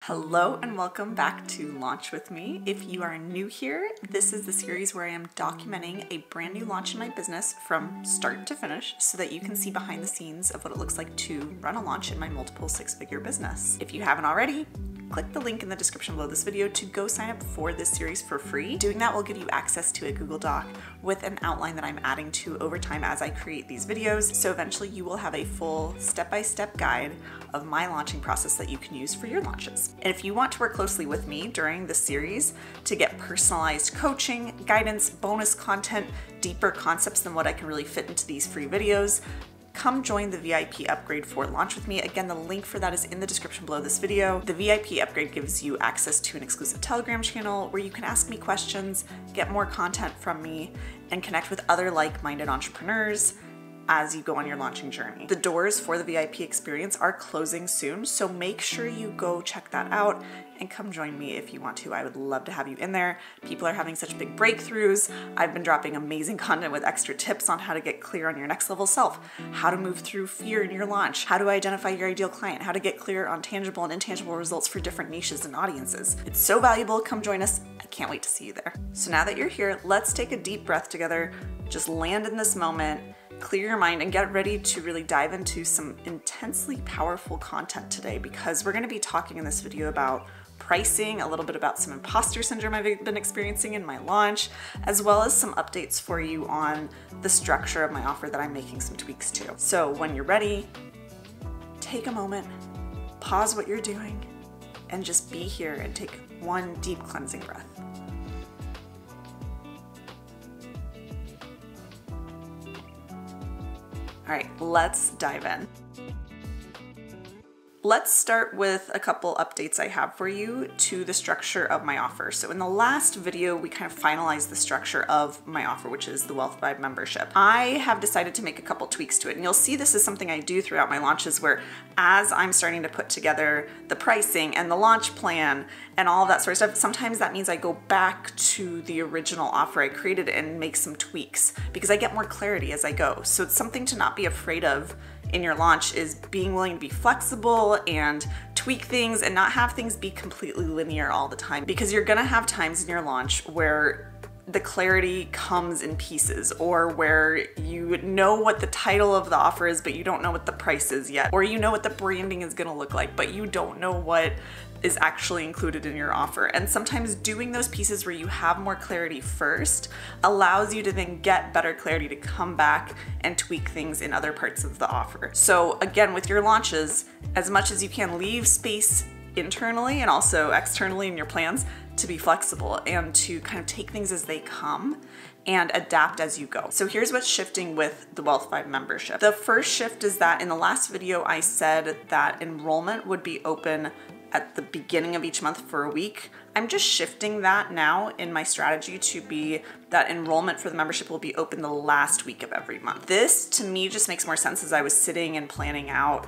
Hello and welcome back to Launch With Me. If you are new here, this is the series where I am documenting a brand new launch in my business from start to finish so that you can see behind the scenes of what it looks like to run a launch in my multiple six-figure business. If you haven't already, click the link in the description below this video to go sign up for this series for free. Doing that will give you access to a Google Doc with an outline that I'm adding to over time as I create these videos. So eventually you will have a full step-by-step guide of my launching process that you can use for your launches. And if you want to work closely with me during this series to get personalized coaching, guidance, bonus content, deeper concepts than what I can really fit into these free videos, come join the VIP upgrade for Launch With Me. Again, the link for that is in the description below this video. The VIP upgrade gives you access to an exclusive Telegram channel where you can ask me questions, get more content from me, and connect with other like-minded entrepreneurs as you go on your launching journey. The doors for the VIP experience are closing soon, so make sure you go check that out and come join me if you want to. I would love to have you in there. People are having such big breakthroughs. I've been dropping amazing content with extra tips on how to get clear on your next level self, how to move through fear in your launch, how to identify your ideal client, how to get clear on tangible and intangible results for different niches and audiences. It's so valuable. Come join us. I can't wait to see you there. So now that you're here, let's take a deep breath together. Just land in this moment, clear your mind, and get ready to really dive into some intensely powerful content today, because we're going to be talking in this video about pricing, a little bit about some imposter syndrome I've been experiencing in my launch, as well as some updates for you on the structure of my offer that I'm making some tweaks to. So when you're ready, take a moment, pause what you're doing, and just be here and take one deep cleansing breath. All right, let's dive in. Let's start with a couple updates I have for you to the structure of my offer. So in the last video, we kind of finalized the structure of my offer, which is the Wealth Vibe membership. I have decided to make a couple tweaks to it, and you'll see this is something I do throughout my launches, where as I'm starting to put together the pricing and the launch plan and all of that sort of stuff, sometimes that means I go back to the original offer I created and make some tweaks because I get more clarity as I go. So it's something to not be afraid of in your launch, is being willing to be flexible and tweak things and not have things be completely linear all the time, because you're gonna have times in your launch where the clarity comes in pieces, or where you know what the title of the offer is but you don't know what the price is yet, or you know what the branding is gonna look like but you don't know what is actually included in your offer. And sometimes doing those pieces where you have more clarity first allows you to then get better clarity to come back and tweak things in other parts of the offer. So again, with your launches, as much as you can, leave space internally and also externally in your plans to be flexible and to kind of take things as they come and adapt as you go. So here's what's shifting with the Wealth Vibe membership. The first shift is that in the last video, I said that enrollment would be open at the beginning of each month for a week. I'm just shifting that now in my strategy to be that enrollment for the membership will be open the last week of every month. This to me just makes more sense as I was sitting and planning out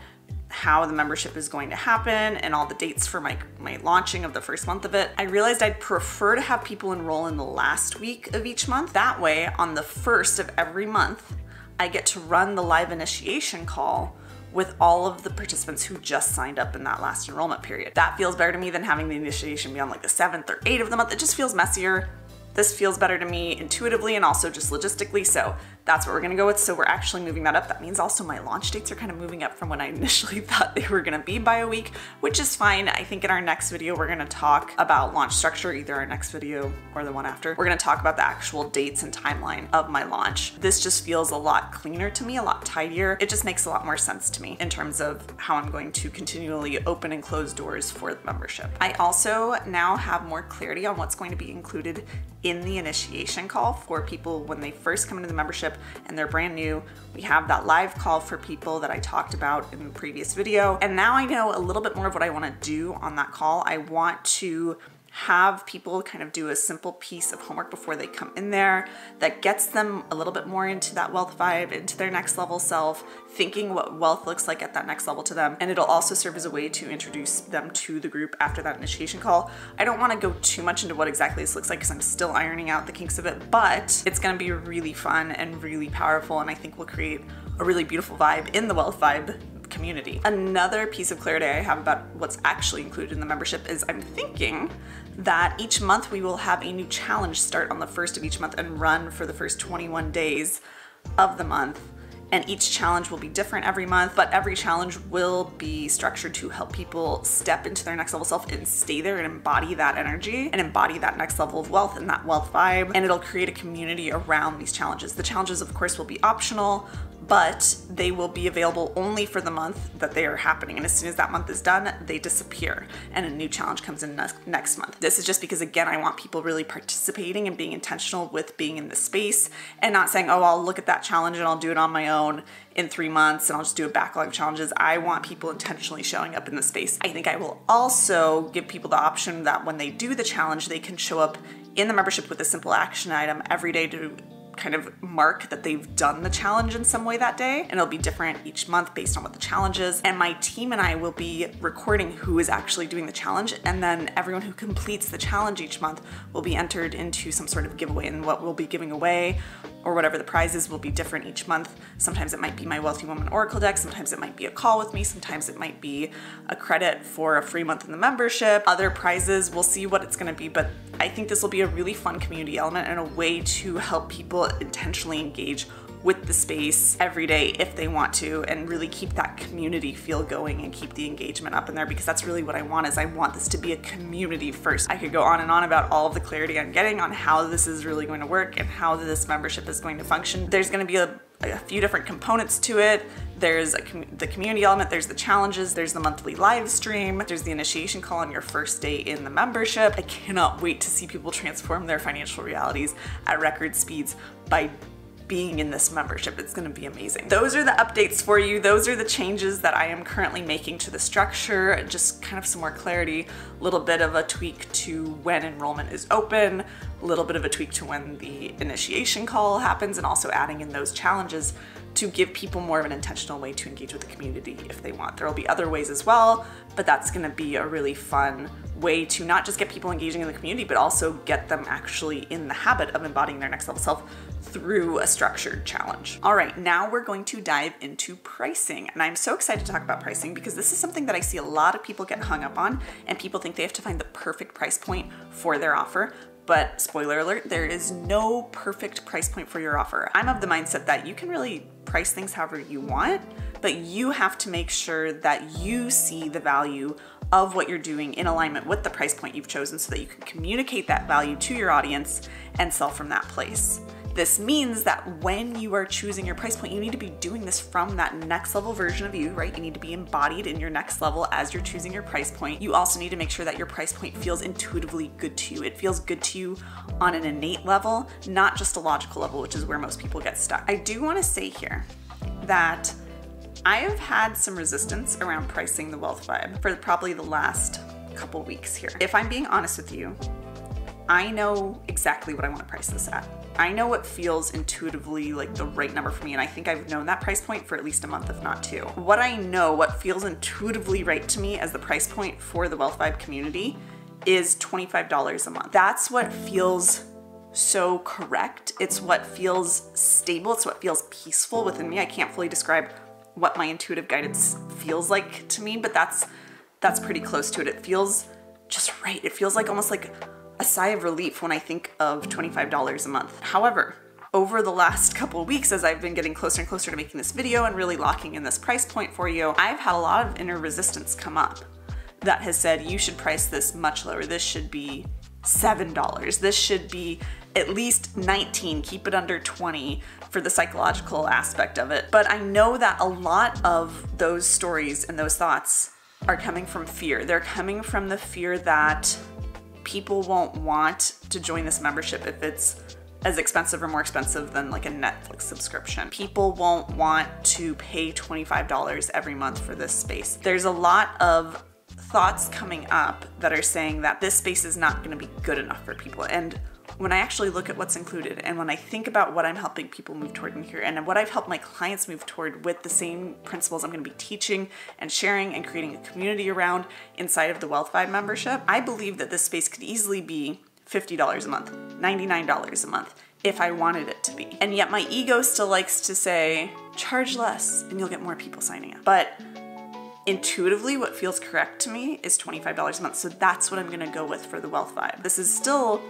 how the membership is going to happen and all the dates for my launching of the first month of it. I realized I'd prefer to have people enroll in the last week of each month. That way, on the first of every month, I get to run the live initiation call with all of the participants who just signed up in that last enrollment period. That feels better to me than having the initiation be on like the 7th or 8th of the month. It just feels messier. This feels better to me intuitively and also just logistically, so that's what we're gonna go with. So we're actually moving that up. That means also my launch dates are kind of moving up from when I initially thought they were gonna be by a week, which is fine. I think in our next video, we're gonna talk about launch structure, either our next video or the one after. We're gonna talk about the actual dates and timeline of my launch. This just feels a lot cleaner to me, a lot tidier. It just makes a lot more sense to me in terms of how I'm going to continually open and close doors for the membership. I also now have more clarity on what's going to be included in the initiation call for people when they first come into the membership and they're brand new. We have that live call for people that I talked about in the previous video. And now I know a little bit more of what I want to do on that call. I want to have people kind of do a simple piece of homework before they come in there that gets them a little bit more into that wealth vibe, into their next level self, thinking what wealth looks like at that next level to them. And it'll also serve as a way to introduce them to the group after that initiation call. I don't want to go too much into what exactly this looks like because I'm still ironing out the kinks of it, but it's going to be really fun and really powerful, and I think will create a really beautiful vibe in the wealth vibe community. Another piece of clarity I have about what's actually included in the membership is I'm thinking that each month we will have a new challenge start on the first of each month and run for the first 21 days of the month. And each challenge will be different every month, but every challenge will be structured to help people step into their next level self and stay there and embody that energy and embody that next level of wealth and that wealth vibe. And it'll create a community around these challenges. The challenges, of course, will be optional, but they will be available only for the month that they are happening. And as soon as that month is done, they disappear and a new challenge comes in next month. This is just because, again, I want people really participating and being intentional with being in the space and not saying, oh, I'll look at that challenge and I'll do it on my own in 3 months and I'll just do a backlog of challenges. I want people intentionally showing up in the space. I think I will also give people the option that when they do the challenge, they can show up in the membership with a simple action item every day to kind of mark that they've done the challenge in some way that day, and it'll be different each month based on what the challenge is. And my team and I will be recording who is actually doing the challenge, and then everyone who completes the challenge each month will be entered into some sort of giveaway, and what we'll be giving away or whatever the prizes will be different each month. Sometimes it might be my Wealthy Woman Oracle deck, sometimes it might be a call with me, sometimes it might be a credit for a free month in the membership. Other prizes, we'll see what it's gonna be, but I think this will be a really fun community element and a way to help people intentionally engage with the space every day if they want to, and really keep that community feel going and keep the engagement up in there, because that's really what I want. Is I want this to be a community first. I could go on and on about all of the clarity I'm getting on how this is really going to work and how this membership is going to function. There's going to be a few different components to it. There's the community element, there's the challenges, there's the monthly live stream, there's the initiation call on your first day in the membership. I cannot wait to see people transform their financial realities at record speeds by being in this membership. It's gonna be amazing. Those are the updates for you. Those are the changes that I am currently making to the structure. Just kind of some more clarity, a little bit of a tweak to when enrollment is open, a little bit of a tweak to when the initiation call happens, and also adding in those challenges to give people more of an intentional way to engage with the community if they want. There will be other ways as well, but that's gonna be a really fun way to not just get people engaging in the community, but also get them actually in the habit of embodying their next level self through a structured challenge. All right, now we're going to dive into pricing. And I'm so excited to talk about pricing because this is something that I see a lot of people get hung up on, and people think they have to find the perfect price point for their offer. But spoiler alert, there is no perfect price point for your offer. I'm of the mindset that you can really price things however you want, but you have to make sure that you see the value of what you're doing in alignment with the price point you've chosen so that you can communicate that value to your audience and sell from that place. This means that when you are choosing your price point, you need to be doing this from that next level version of you, right? You need to be embodied in your next level as you're choosing your price point. You also need to make sure that your price point feels intuitively good to you. It feels good to you on an innate level, not just a logical level, which is where most people get stuck. I do want to say here that I have had some resistance around pricing the wealth vibe for probably the last couple weeks here. If I'm being honest with you, I know exactly what I want to price this at. I know what feels intuitively like the right number for me, and I think I've known that price point for at least a month, if not 2. What I know, what feels intuitively right to me as the price point for the Wealth Vibe community is $25 a month. That's what feels so correct. It's what feels stable. It's what feels peaceful within me. I can't fully describe what my intuitive guidance feels like to me, but that's pretty close to it. It feels just right. It feels like almost like a sigh of relief when I think of $25 a month. However, over the last couple of weeks, as I've been getting closer and closer to making this video and really locking in this price point for you, I've had a lot of inner resistance come up that has said, you should price this much lower. This should be $7. This should be at least 19, keep it under 20 for the psychological aspect of it. But I know that a lot of those stories and those thoughts are coming from fear. They're coming from the fear that people won't want to join this membership if it's as expensive or more expensive than like a Netflix subscription. People won't want to pay $25 every month for this space. There's a lot of thoughts coming up that are saying that this space is not going to be good enough for people. And when I actually look at what's included, and when I think about what I'm helping people move toward in here, and what I've helped my clients move toward with the same principles I'm going to be teaching and sharing and creating a community around inside of the Wealth Vibe membership, I believe that this space could easily be $50 a month, $99 a month, if I wanted it to be. And yet my ego still likes to say, charge less and you'll get more people signing up. But Intuitively, what feels correct to me is $25 a month. So that's what I'm gonna go with for the Wealth Vibe. This is still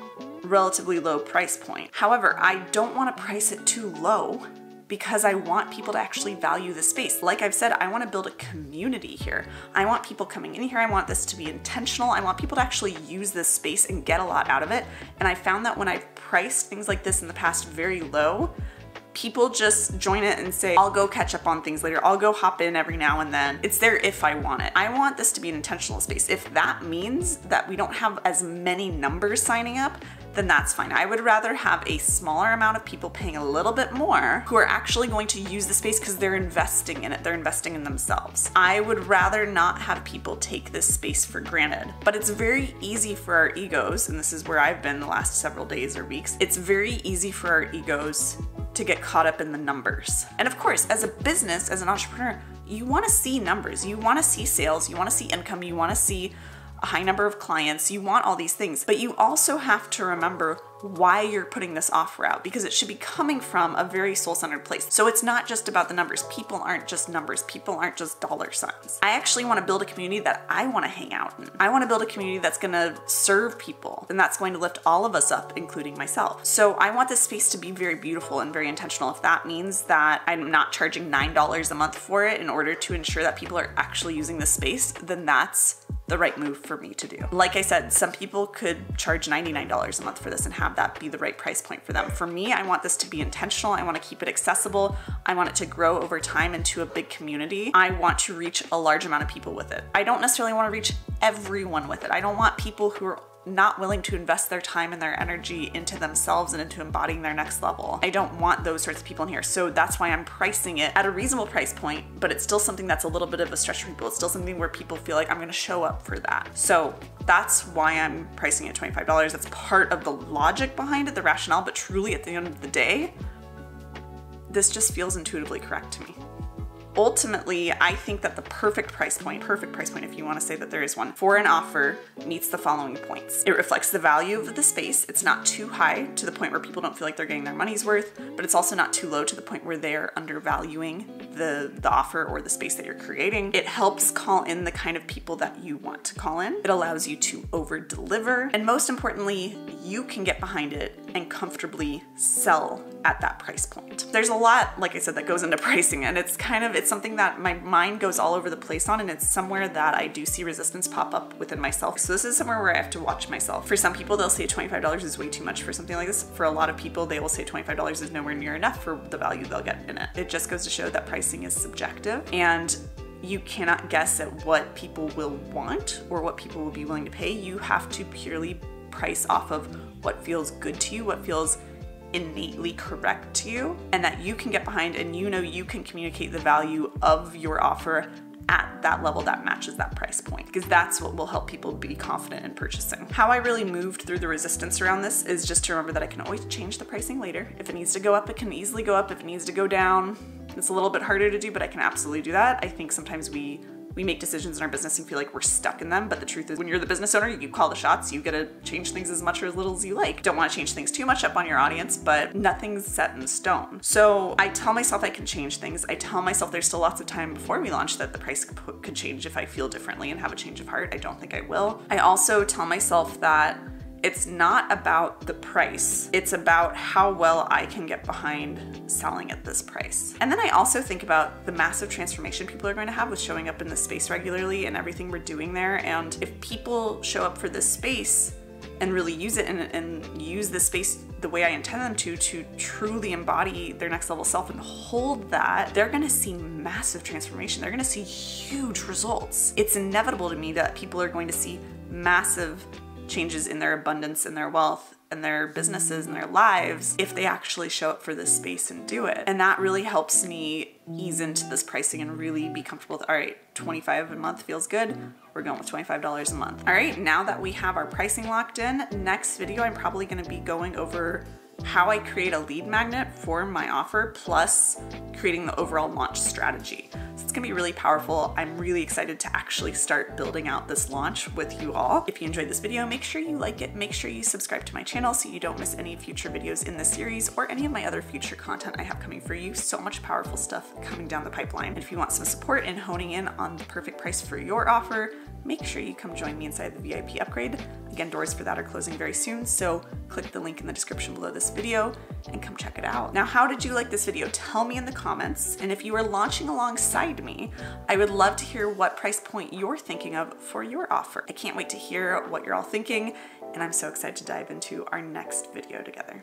relatively low price point. However, I don't wanna price it too low because I want people to actually value the space. Like I've said, I wanna build a community here. I want people coming in here. I want this to be intentional. I want people to actually use this space and get a lot out of it. And I found that when I've priced things like this in the past very low, people just join it and say, I'll go catch up on things later. I'll go hop in every now and then. It's there if I want it. I want this to be an intentional space. If that means that we don't have as many numbers signing up, then that's fine. I would rather have a smaller amount of people paying a little bit more who are actually going to use the space because they're investing in it. They're investing in themselves. I would rather not have people take this space for granted. But it's very easy for our egos, and this is where I've been the last several days or weeks, it's very easy for our egos to get caught up in the numbers. And of course, as a business, as an entrepreneur, you wanna see numbers, you wanna see sales, you wanna see income, you wanna see a high number of clients, you want all these things, but you also have to remember why you're putting this offer out, because it should be coming from a very soul-centered place. So it's not just about the numbers. People aren't just numbers. People aren't just dollar signs. I actually want to build a community that I want to hang out in. I want to build a community that's going to serve people, and that's going to lift all of us up, including myself. So I want this space to be very beautiful and very intentional. If that means that I'm not charging $9 a month for it in order to ensure that people are actually using this space, then that's the right move for me to do. Like I said, some people could charge $99 a month for this and have that be the right price point for them. For me, I want this to be intentional. I want to keep it accessible. I want it to grow over time into a big community. I want to reach a large amount of people with it. I don't necessarily want to reach everyone with it. I don't want people who are not willing to invest their time and their energy into themselves and into embodying their next level. I don't want those sorts of people in here. So that's why I'm pricing it at a reasonable price point, but it's still something that's a little bit of a stretch for people. It's still something where people feel like I'm gonna show up for that. So that's why I'm pricing it at $25. That's part of the logic behind it, the rationale, but truly at the end of the day, this just feels intuitively correct to me. Ultimately, I think that the perfect price point if you want to say that there is one, for an offer meets the following points. It reflects the value of the space. It's not too high to the point where people don't feel like they're getting their money's worth, but it's also not too low to the point where they're undervaluing the offer or the space that you're creating. It helps call in the kind of people that you want to call in. It allows you to over deliver. And most importantly, you can get behind it and comfortably sell at that price point. There's a lot, like I said, that goes into pricing, and it's something that my mind goes all over the place on, and it's somewhere that I do see resistance pop up within myself. So this is somewhere where I have to watch myself. For some people, they'll say $25 is way too much for something like this. For a lot of people, they will say $25 is nowhere near enough for the value they'll get in it. It just goes to show that pricing is subjective, and you cannot guess at what people will want or what people will be willing to pay. You have to purely price off of what feels good to you, what feels innately correct to you, and that you can get behind, and you know you can communicate the value of your offer at that level that matches that price point, because that's what will help people be confident in purchasing. How I really moved through the resistance around this is just to remember that I can always change the pricing later. If it needs to go up, it can easily go up. If it needs to go down, it's a little bit harder to do, but I can absolutely do that. I think sometimes we make decisions in our business and feel like we're stuck in them, but the truth is when you're the business owner, you call the shots, you get to change things as much or as little as you like. Don't want to change things too much up on your audience, but nothing's set in stone. So I tell myself I can change things. I tell myself there's still lots of time before we launch that the price could change if I feel differently and have a change of heart. I don't think I will. I also tell myself that it's not about the price. It's about how well I can get behind selling at this price. And then I also think about the massive transformation people are going to have with showing up in this space regularly and everything we're doing there. And if people show up for this space and really use it and use this space the way I intend them to truly embody their next level self and hold that, they're gonna see massive transformation. They're gonna see huge results. It's inevitable to me that people are going to see massive changes in their abundance and their wealth and their businesses and their lives if they actually show up for this space and do it. And that really helps me ease into this pricing and really be comfortable with, all right, $25 a month feels good. We're going with $25 a month. All right, now that we have our pricing locked in, next video I'm probably gonna be going over how I create a lead magnet for my offer, plus creating the overall launch strategy. So it's gonna be really powerful. I'm really excited to actually start building out this launch with you all. If you enjoyed this video, make sure you like it, make sure you subscribe to my channel so you don't miss any future videos in this series or any of my other future content I have coming for you. So much powerful stuff coming down the pipeline. And if you want some support in honing in on the perfect price for your offer, make sure you come join me inside the VIP upgrade. Again, doors for that are closing very soon, so click the link in the description below this video and come check it out. Now, how did you like this video? Tell me in the comments, and if you are launching alongside me, I would love to hear what price point you're thinking of for your offer. I can't wait to hear what you're all thinking, and I'm so excited to dive into our next video together.